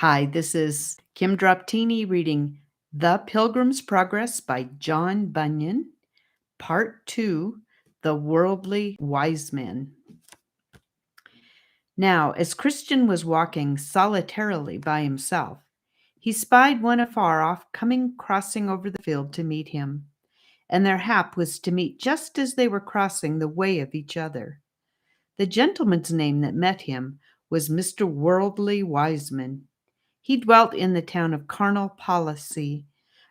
Hi, this is Kim Droptiny reading The Pilgrim's Progress by John Bunyan, Part 2, The Worldly Wiseman. Now, as Christian was walking solitarily by himself, he spied one afar off crossing over the field to meet him, and their hap was to meet just as they were crossing the way of each other. The gentleman's name that met him was Mr. Worldly Wiseman. He dwelt in the town of Carnal Policy,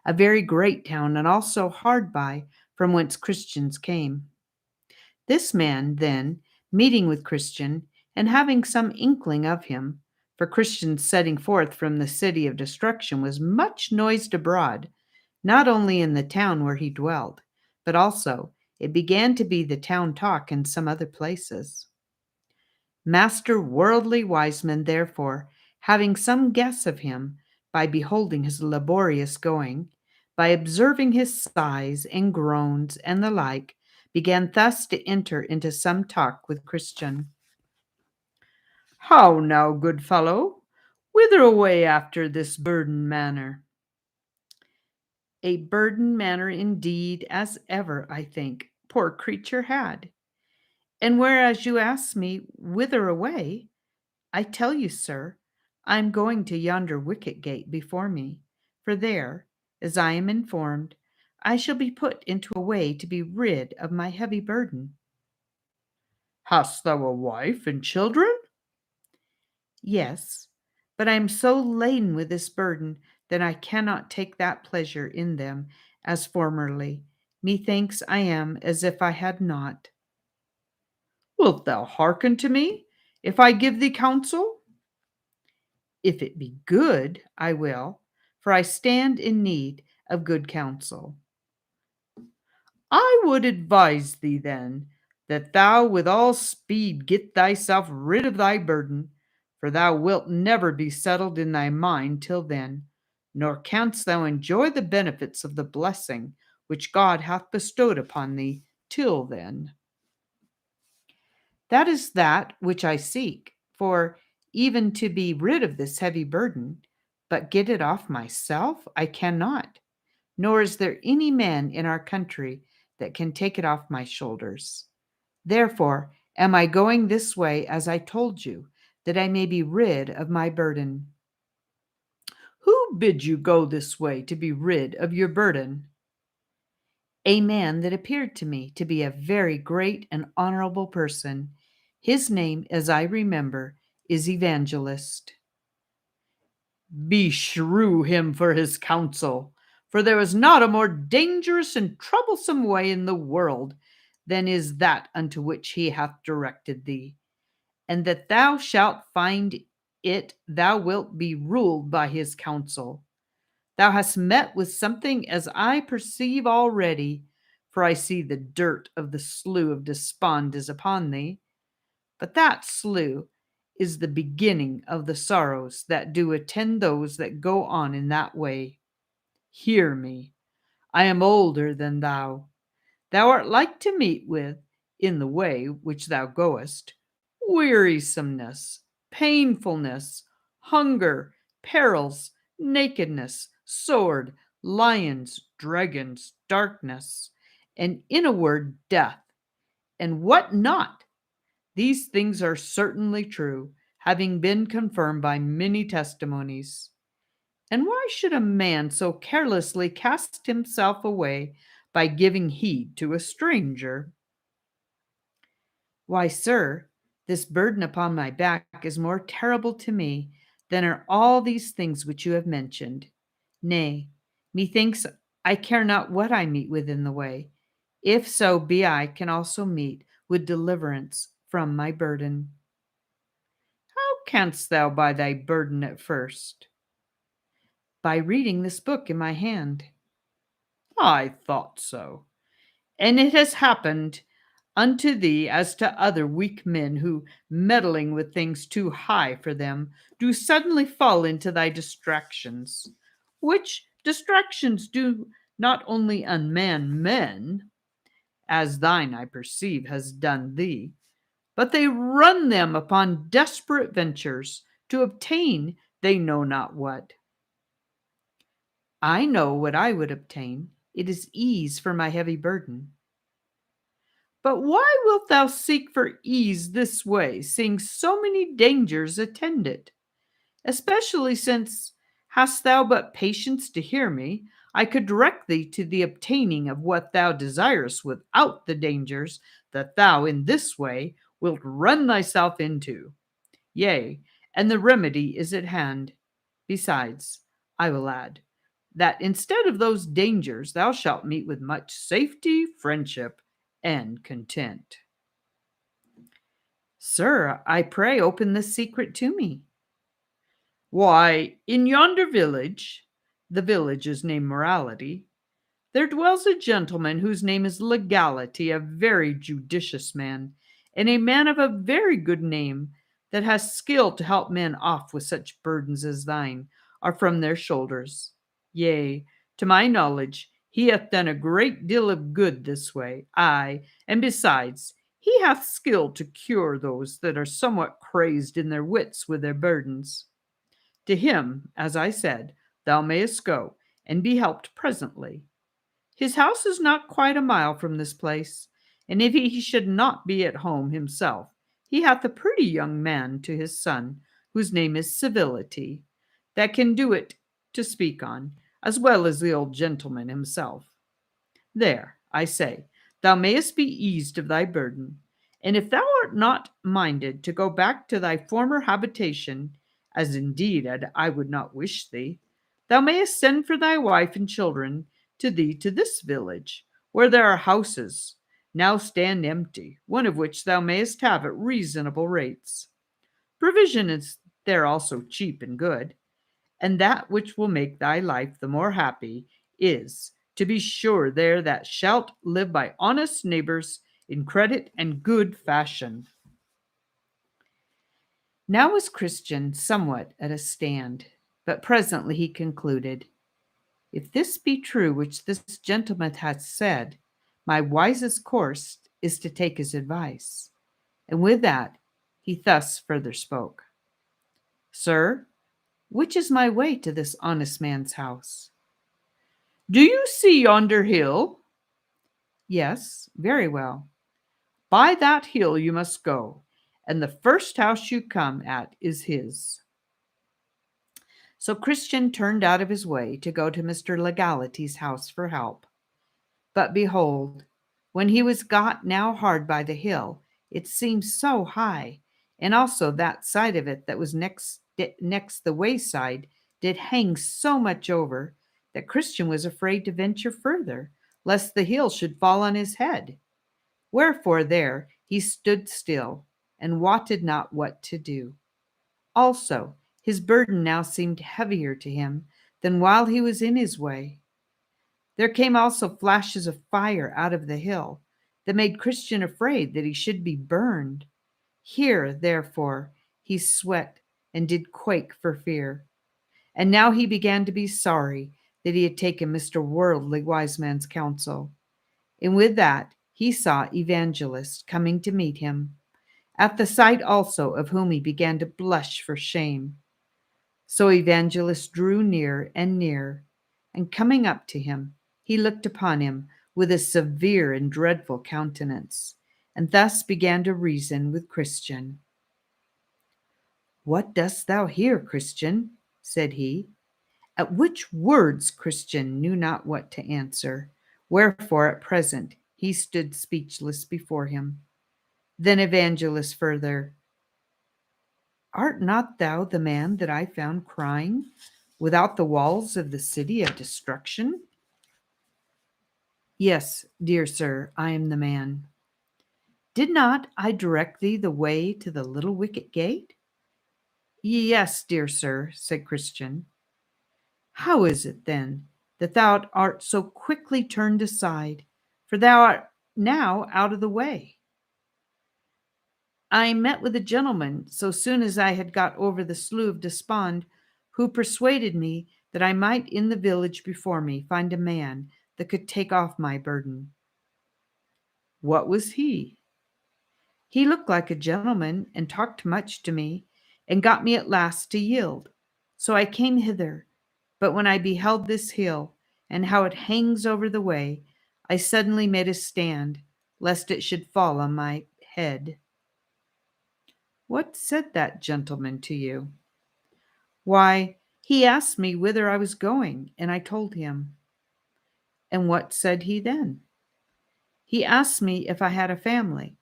a very great town, and also hard by, from whence Christians came. This man, then, meeting with Christian, and having some inkling of him, for Christian's setting forth from the city of destruction was much noised abroad, not only in the town where he dwelt, but also it began to be the town talk in some other places. Master Worldly Wiseman, therefore, having some guess of him, by beholding his laborious going, by observing his sighs and groans and the like, began thus to enter into some talk with Christian. How now, good fellow? Whither away after this burden manner? A burden manner indeed, as ever, I think, poor creature had. And whereas you ask me, whither away? I tell you, sir, I am going to yonder wicket gate before me, for there, as I am informed, I shall be put into a way to be rid of my heavy burden. Hast thou a wife and children? Yes, but I am so laden with this burden that I cannot take that pleasure in them as formerly. Methinks I am as if I had not. Wilt thou hearken to me, if I give thee counsel? If it be good, I will, for I stand in need of good counsel. I would advise thee then that thou with all speed get thyself rid of thy burden, for thou wilt never be settled in thy mind till then, nor canst thou enjoy the benefits of the blessing which God hath bestowed upon thee till then. That is that which I seek, for even to be rid of this heavy burden, but get it off myself, I cannot, nor is there any man in our country that can take it off my shoulders. Therefore am I going this way, as I told you, that I may be rid of my burden. Who bid you go this way to be rid of your burden? A man that appeared to me to be a very great and honorable person. His name, as I remember, is Evangelist. Beshrew him for his counsel, for there is not a more dangerous and troublesome way in the world than is that unto which he hath directed thee, and that thou shalt find it thou wilt be ruled by his counsel. Thou hast met with something as I perceive already, for I see the dirt of the slough of despond is upon thee. But that slough is the beginning of the sorrows that do attend those that go on in that way. Hear me, I am older than thou. Thou art like to meet with, in the way which thou goest, wearisomeness, painfulness, hunger, perils, nakedness, sword, lions, dragons, darkness, and in a word, death, and what not? These things are certainly true, having been confirmed by many testimonies. And why should a man so carelessly cast himself away by giving heed to a stranger? Why, sir, this burden upon my back is more terrible to me than are all these things which you have mentioned. Nay, methinks I care not what I meet with in the way, if so be I can also meet with deliverance from my burden. How canst thou buy thy burden at first? By reading this book in my hand. I thought so. And it has happened unto thee as to other weak men who, meddling with things too high for them, do suddenly fall into thy distractions, which distractions do not only unman men, as thine, I perceive, has done thee, but they run them upon desperate ventures to obtain they know not what. I know what I would obtain. It is ease for my heavy burden. But why wilt thou seek for ease this way, seeing so many dangers attend it? Especially since, hast thou but patience to hear me, I could direct thee to the obtaining of what thou desirest without the dangers that thou in this way wilt run thyself into. Yea, and the remedy is at hand. Besides, I will add, that instead of those dangers thou shalt meet with much safety, friendship, and content. Sir, I pray open this secret to me. Why, in yonder village, the village is named Morality, there dwells a gentleman whose name is Legality, a very judicious man, and a man of a very good name, that has skill to help men off with such burdens as thine are from their shoulders. Yea, to my knowledge, he hath done a great deal of good this way. Aye, and besides, he hath skill to cure those that are somewhat crazed in their wits with their burdens. To him, as I said, thou mayest go, and be helped presently. His house is not quite a mile from this place, and if he should not be at home himself, he hath a pretty young man to his son, whose name is Civility, that can do it to speak on, as well as the old gentleman himself. There, I say, thou mayest be eased of thy burden, and if thou art not minded to go back to thy former habitation, as indeed I would not wish thee, thou mayest send for thy wife and children to thee to this village, where there are houses now stand empty, one of which thou mayest have at reasonable rates. Provision is there also cheap and good, and that which will make thy life the more happy is, to be sure there that shalt live by honest neighbors in credit and good fashion. Now was Christian somewhat at a stand, but presently he concluded, if this be true which this gentleman hath said, my wisest course is to take his advice. And with that he thus further spoke. Sir, which is my way to this honest man's house? Do you see yonder hill? Yes, very well. By that hill you must go, and the first house you come at is his. So Christian turned out of his way to go to Mr. Legality's house for help. But behold, when he was got now hard by the hill, it seemed so high, and also that side of it that was next the wayside did hang so much over, that Christian was afraid to venture further, lest the hill should fall on his head. Wherefore there he stood still, and wotted not what to do. Also his burden now seemed heavier to him than while he was in his way. There came also flashes of fire out of the hill, that made Christian afraid that he should be burned. Here, therefore, he sweat and did quake for fear. And now he began to be sorry that he had taken Mr. Worldly Wiseman's counsel. And with that he saw Evangelist coming to meet him, at the sight also of whom he began to blush for shame. So Evangelist drew near and near, and coming up to him, he looked upon him with a severe and dreadful countenance, and thus began to reason with Christian. What dost thou here, Christian? Said he. At which words Christian knew not what to answer, wherefore at present he stood speechless before him. Then Evangelist further, art not thou the man that I found crying without the walls of the city of destruction? Yes, dear sir, I am the man. Did not I direct thee the way to the little wicket gate? Yes, dear sir, said Christian. How is it, then, that thou art so quickly turned aside, for thou art now out of the way? I met with a gentleman so soon as I had got over the slough of despond, who persuaded me that I might in the village before me find a man that could take off my burden. What was he? He looked like a gentleman and talked much to me, and got me at last to yield. So I came hither, but when I beheld this hill, and how it hangs over the way, I suddenly made a stand, lest it should fall on my head. What said that gentleman to you? Why, he asked me whither I was going, and I told him. And what said he then? He asked me if I had a family,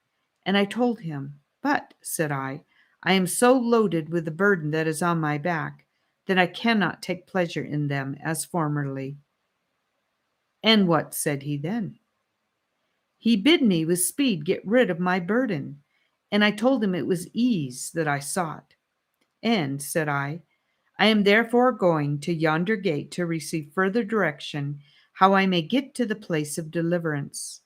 and I told him. But, said I am so loaded with the burden that is on my back that I cannot take pleasure in them as formerly. And what said he then? He bid me with speed get rid of my burden, and I told him it was ease that I sought. And, said I am therefore going to yonder gate to receive further direction how I may get to the place of deliverance.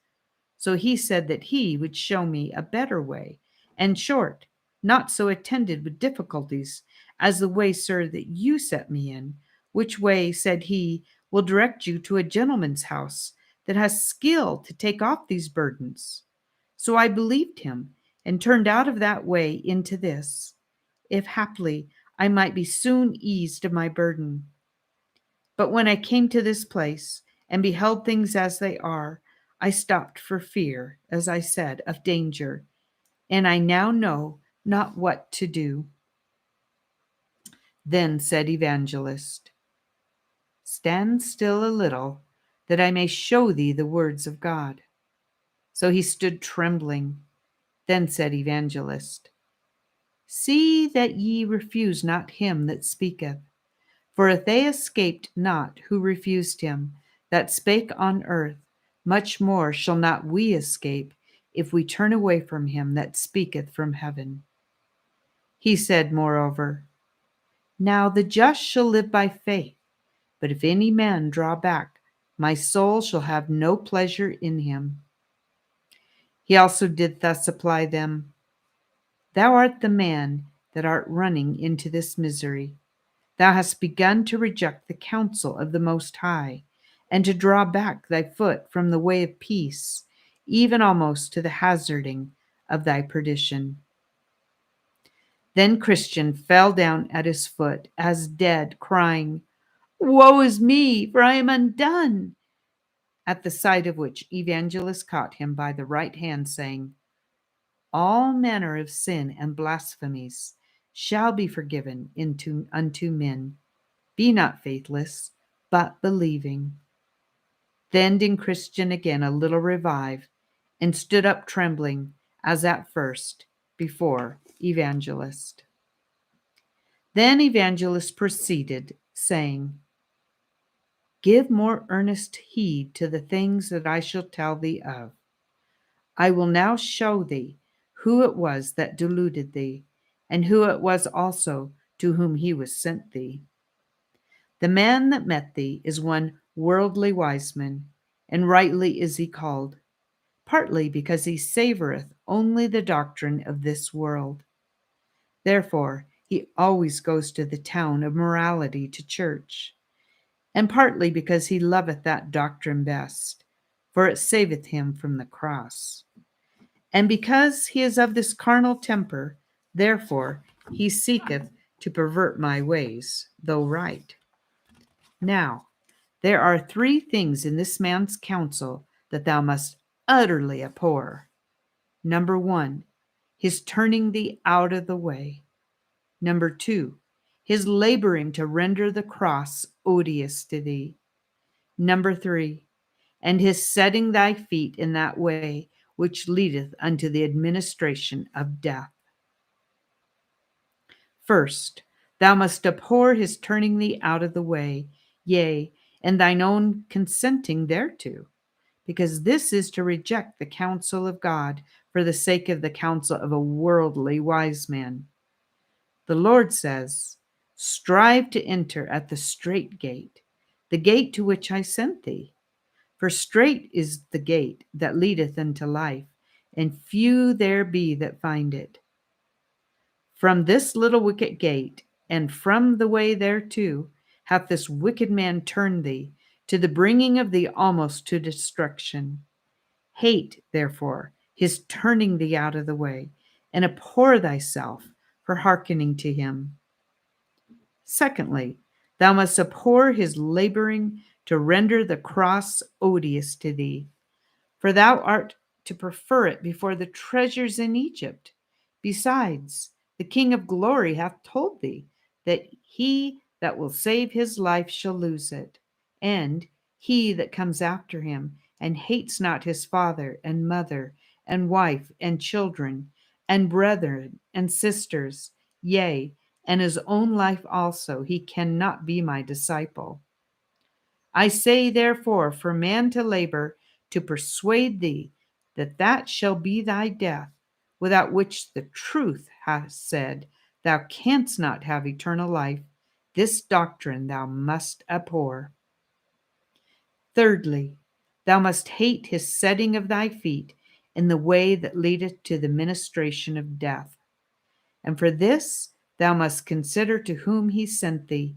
So he said that he would show me a better way, and short, not so attended with difficulties as the way, sir, that you set me in, which way, said he, will direct you to a gentleman's house that has skill to take off these burdens. So I believed him, and turned out of that way into this, if haply I might be soon eased of my burden. But when I came to this place, and beheld things as they are, I stopped for fear, as I said, of danger, and I now know not what to do. Then said Evangelist, stand still a little, that I may show thee the words of God. So he stood trembling. Then said Evangelist, see that ye refuse not him that speaketh. For if they escaped not who refused him that spake on earth, much more shall not we escape if we turn away from him that speaketh from heaven. He said, moreover, now the just shall live by faith, but if any man draw back, my soul shall have no pleasure in him. He also did thus apply them. Thou art the man that art running into this misery. Thou hast begun to reject the counsel of the Most High, and to draw back thy foot from the way of peace, even almost to the hazarding of thy perdition. Then Christian fell down at his foot as dead, crying, woe is me, for I am undone. At the sight of which Evangelist caught him by the right hand, saying, all manner of sin and blasphemies shall be forgiven unto men. Be not faithless, but believing. Then did Christian again a little revive, and stood up trembling, as at first, before Evangelist. Then Evangelist proceeded, saying, give more earnest heed to the things that I shall tell thee of. I will now show thee who it was that deluded thee, and who it was also to whom he was sent thee. The man that met thee is one worldly Wiseman, and rightly is he called, partly because he savoreth only the doctrine of this world. Therefore he always goes to the town of morality to church, and partly because he loveth that doctrine best, for it saveth him from the cross. And because he is of this carnal temper, therefore he seeketh to pervert my ways, though right. Now, there are 3 things in this man's counsel that thou must utterly abhor. Number 1, his turning thee out of the way. Number 2, his laboring to render the cross odious to thee. Number 3, and his setting thy feet in that way which leadeth unto the administration of death. First, thou must abhor his turning thee out of the way, yea, and thine own consenting thereto, because this is to reject the counsel of God for the sake of the counsel of a worldly wise man. The Lord says, strive to enter at the strait gate, the gate to which I sent thee. For strait is the gate that leadeth unto life, and few there be that find it. From this little wicket gate, and from the way thereto, hath this wicked man turned thee, to the bringing of thee almost to destruction. Hate, therefore, his turning thee out of the way, and abhor thyself for hearkening to him. Secondly, thou must abhor his laboring to render the cross odious to thee, for thou art to prefer it before the treasures in Egypt. Besides, the King of glory hath told thee that he that will save his life shall lose it, and he that comes after him and hates not his father and mother and wife and children and brethren and sisters, yea, and his own life also, he cannot be my disciple. I say therefore for man to labor to persuade thee that that shall be thy death, without which the truth hath said, thou canst not have eternal life. This doctrine thou must abhor. Thirdly, thou must hate his setting of thy feet in the way that leadeth to the ministration of death. And for this thou must consider to whom he sent thee,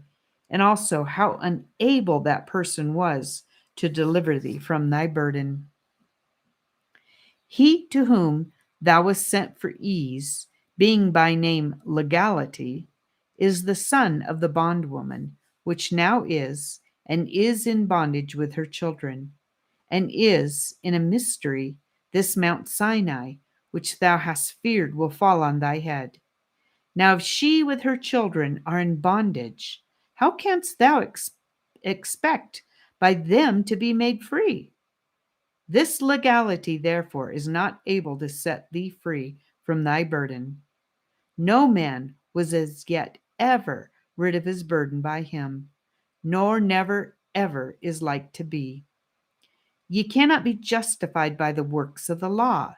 and also how unable that person was to deliver thee from thy burden. He to whom thou wast sent for ease, being by name Legality, is the son of the bondwoman, which now is, and is in bondage with her children, and is, in a mystery, this Mount Sinai, which thou hast feared will fall on thy head. Now, if she with her children are in bondage, how canst thou expect by them to be made free? This legality, therefore, is not able to set thee free from thy burden. No man was as yet ever rid of his burden by him, nor never ever is like to be. Ye cannot be justified by the works of the law,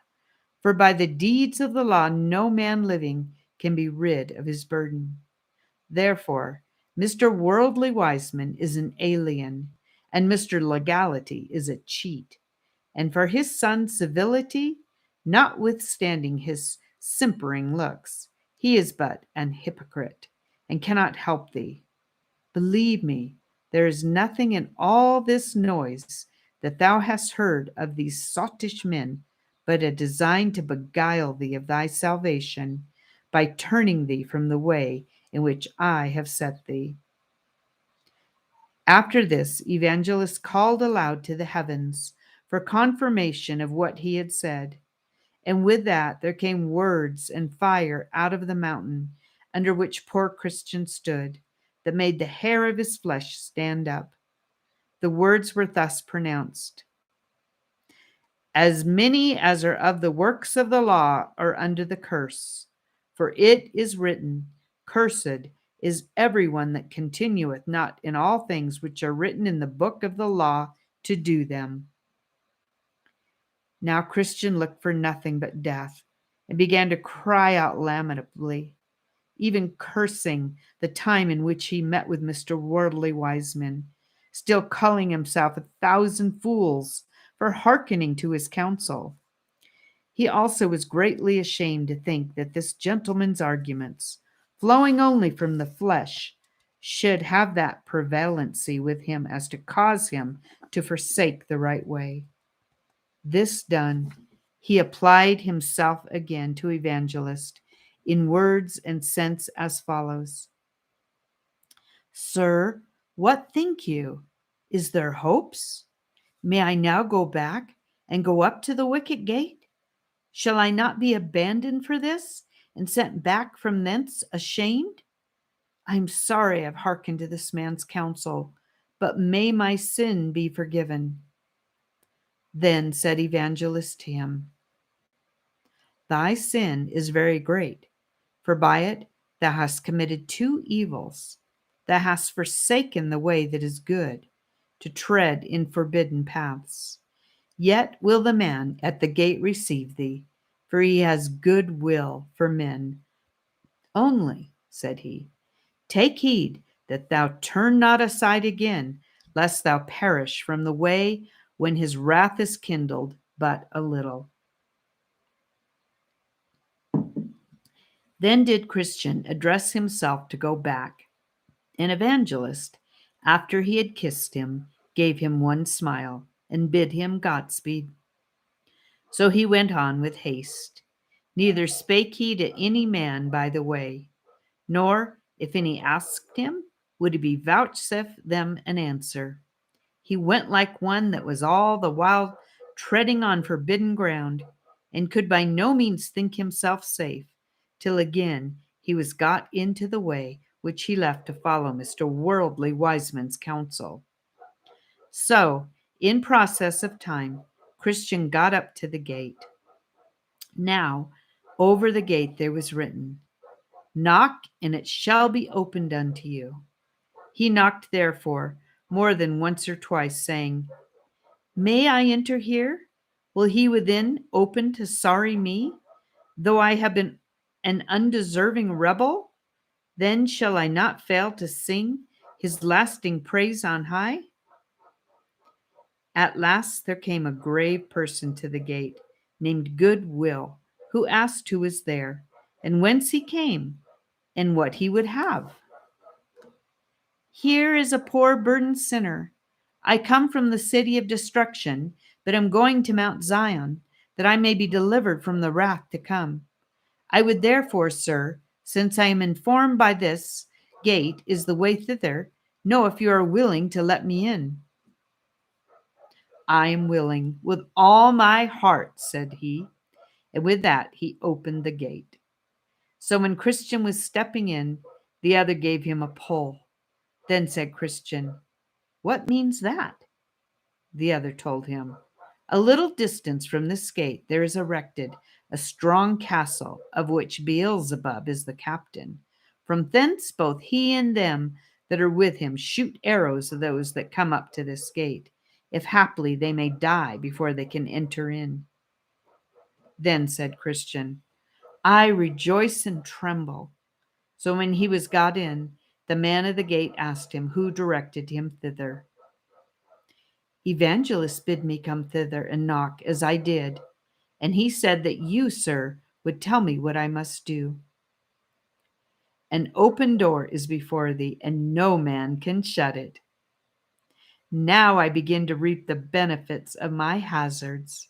for by the deeds of the law no man living can be rid of his burden. Therefore, Mr. Worldly Wiseman is an alien, and Mr. Legality is a cheat. And for his son Civility, notwithstanding his simpering looks, he is but an hypocrite, and cannot help thee. Believe me, there is nothing in all this noise that thou hast heard of these sottish men but a design to beguile thee of thy salvation by turning thee from the way in which I have set thee. After this, Evangelist called aloud to the heavens for confirmation of what he had said. And with that, there came words and fire out of the mountain under which poor Christian stood, that made the hair of his flesh stand up. The words were thus pronounced: As many as are of the works of the law are under the curse. For it is written, Cursed is everyone that continueth not in all things which are written in the book of the law to do them. Now Christian looked for nothing but death, and began to cry out lamentably, even cursing the time in which he met with Mr. Worldly Wiseman, still calling himself 1,000 fools for hearkening to his counsel. He also was greatly ashamed to think that this gentleman's arguments, flowing only from the flesh, should have that prevalency with him as to cause him to forsake the right way. This done, he applied himself again to Evangelist in words and sense as follows: Sir, what think you? Is there hopes? May I now go back and go up to the wicket gate? Shall I not be abandoned for this, and sent back from thence ashamed? I am sorry I've hearkened to this man's counsel, but may my sin be forgiven. Then said Evangelist to him, Thy sin is very great, for by it thou hast committed two evils. Thou hast forsaken the way that is good, to tread in forbidden paths. Yet will the man at the gate receive thee, for he has good will for men. Only, said he, take heed that thou turn not aside again, lest thou perish from the way when his wrath is kindled but a little. Then did Christian address himself to go back. An Evangelist, after he had kissed him, gave him one smile and bid him Godspeed. So he went on with haste, neither spake he to any man by the way, nor, If any asked him, would he be vouchsafe them an answer? He went like one that was all the while treading on forbidden ground, and could by no means think himself safe, till again he was got into the way which he left to follow Mr. Worldly Wiseman's counsel. So, in process of time, Christian got up to the gate. Now, over the gate there was written, "Knock, and it shall be opened unto you." He knocked, therefore, more than once or twice, saying, "May I enter here? Will he within open to sorry me, though I have been an undeserving rebel? Then shall I not fail to sing his lasting praise on high?" At last there came a grave person to the gate, named Good Will, who asked who was there, and whence he came, and what he would have. "Here is a poor burdened sinner. I come from the city of destruction, but am going to Mount Zion, that I may be delivered from the wrath to come. I would therefore, sir, since I am informed by this gate is the way thither, know if you are willing to let me in." "I am willing, with all my heart," said he, and with that he opened the gate. So when Christian was stepping in, the other gave him a pull. Then said Christian, "What means that?" The other told him, "A little distance from this gate there is erected a strong castle, of which Beelzebub is the captain. From thence both he and them that are with him shoot arrows at those that come up to this gate, if haply they may die before they can enter in." Then said Christian, "I rejoice and tremble." So when he was got in, the man of the gate asked him who directed him thither. "Evangelist bid me come thither and knock, as I did, and he said that you, sir, would tell me what I must do." "An open door is before thee, and no man can shut it." Now I begin to reap the benefits of my hazards.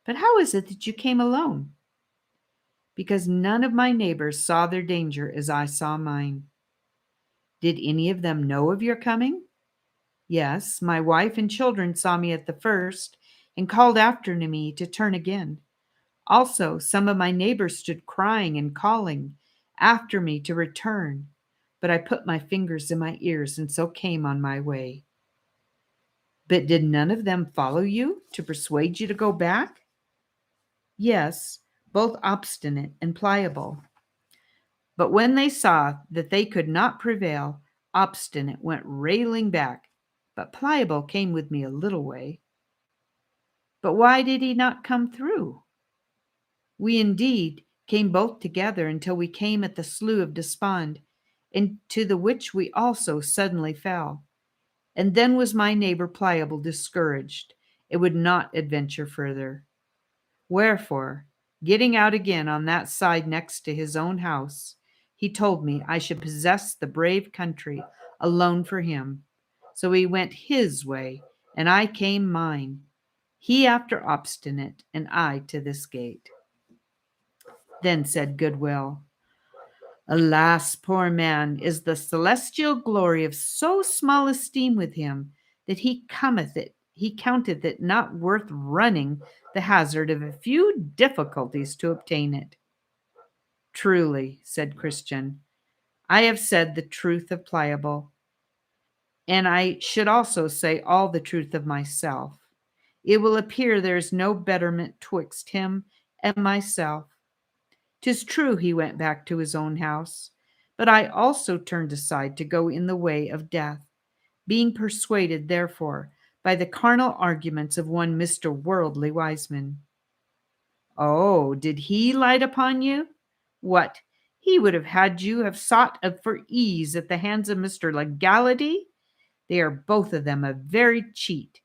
"But how is it that you came alone?" "Because none of my neighbors saw their danger as I saw mine." "Did any of them know of your coming?" "Yes, my wife and children saw me at the first, and called after me to turn again. Also, some of my neighbors stood crying and calling after me to return, but I put my fingers in my ears and so came on my way." "But did none of them follow you to persuade you to go back?" "Yes, both obstinate and pliable. But when they saw that they could not prevail, obstinate went railing back, but pliable came with me a little way." "But why did he not come through?" "We indeed came both together until we came at the slough of Despond, into the which we also suddenly fell. And then was my neighbor Pliable discouraged, and would not adventure further. Wherefore, getting out again on that side next to his own house, he told me I should possess the brave country alone for him. So he went his way, and I came mine, he after obstinate, and I to this gate." Then said Goodwill, "Alas, poor man, is the celestial glory of so small esteem with him that he counteth it not worth running the hazard of a few difficulties to obtain it." "Truly," said Christian, "I have said the truth of Pliable, and I should also say all the truth of myself. It will appear there is no betterment twixt him and myself. 'Tis true he went back to his own house, but I also turned aside to go in the way of death, being persuaded, therefore, by the carnal arguments of one Mr. Worldly Wiseman." "Oh, did he light upon you? What, he would have had you have sought for ease at the hands of Mr. Legality? They are both of them a very cheat.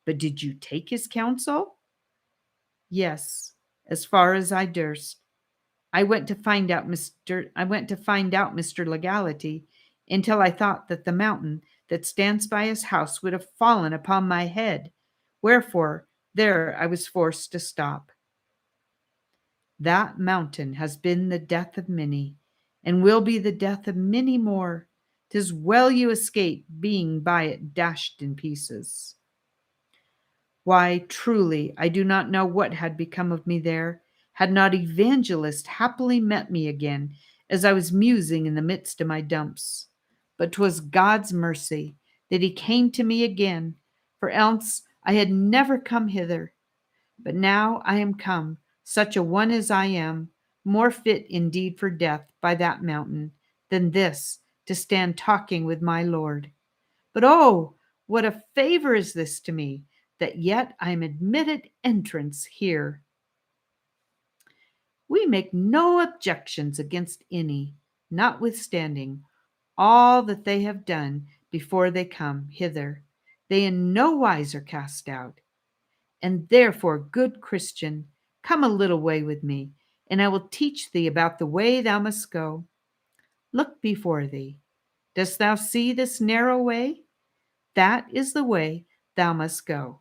But did you take his counsel?" "Yes, as far as I durst. I went to find out Mr. Legality, until I thought that the mountain that stands by his house would have fallen upon my head, wherefore there I was forced to stop." "That mountain has been the death of many, and will be the death of many more. 'Tis well you escape being by it dashed in pieces. Why, truly, I do not know what had become of me there, had not Evangelist happily met me again as I was musing in the midst of my dumps. But 'twas God's mercy that he came to me again, for else I had never come hither. But now I am come, such a one as I am, more fit indeed for death by that mountain than this to stand talking with my Lord. But oh, what a favor is this to me, that yet I am admitted entrance here. We make no objections against any, notwithstanding all that they have done before they come hither. They in no wise are cast out. And therefore, good Christian, come a little way with me, and I will teach thee about the way thou must go. Look before thee. Dost thou see this narrow way? That is the way thou must go.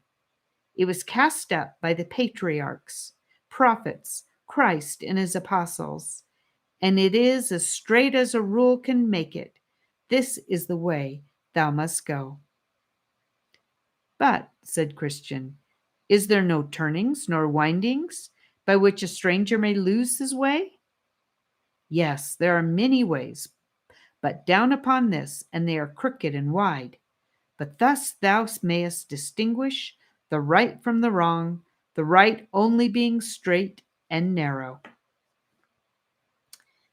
It was cast up by the patriarchs, prophets, Christ, and his apostles, and it is as straight as a rule can make it. This is the way thou must go. But, said Christian, is there no turnings nor windings by which a stranger may lose his way? Yes, there are many ways, but down upon this, and they are crooked and wide. But thus thou mayest distinguish the right from the wrong, the right only being straight and narrow.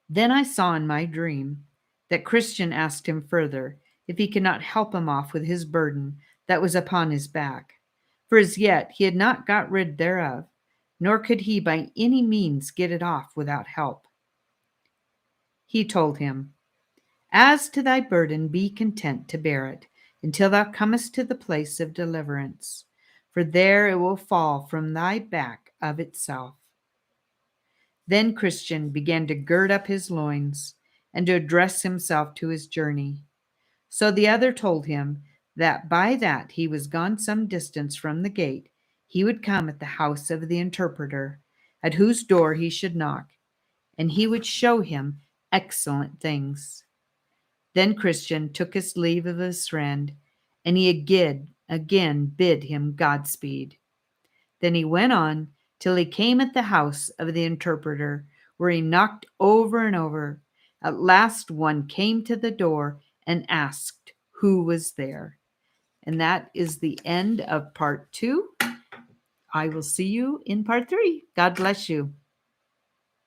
Then I saw in my dream that Christian asked him further if he could not help him off with his burden that was upon his back, for as yet he had not got rid thereof, nor could he by any means get it off without help. He told him, As to thy burden, be content to bear it until thou comest to the place of deliverance, for there it will fall from thy back of itself. Then Christian began to gird up his loins and to address himself to his journey. So the other told him that by that he was gone some distance from the gate, he would come at the house of the interpreter, at whose door he should knock, and he would show him excellent things. Then Christian took his leave of his friend, and he again bid him Godspeed. Then he went on till he came at the house of the interpreter, where he knocked over and over. At last one came to the door and asked who was there. And that is the end of part 2. I will see you in part 3. God bless you.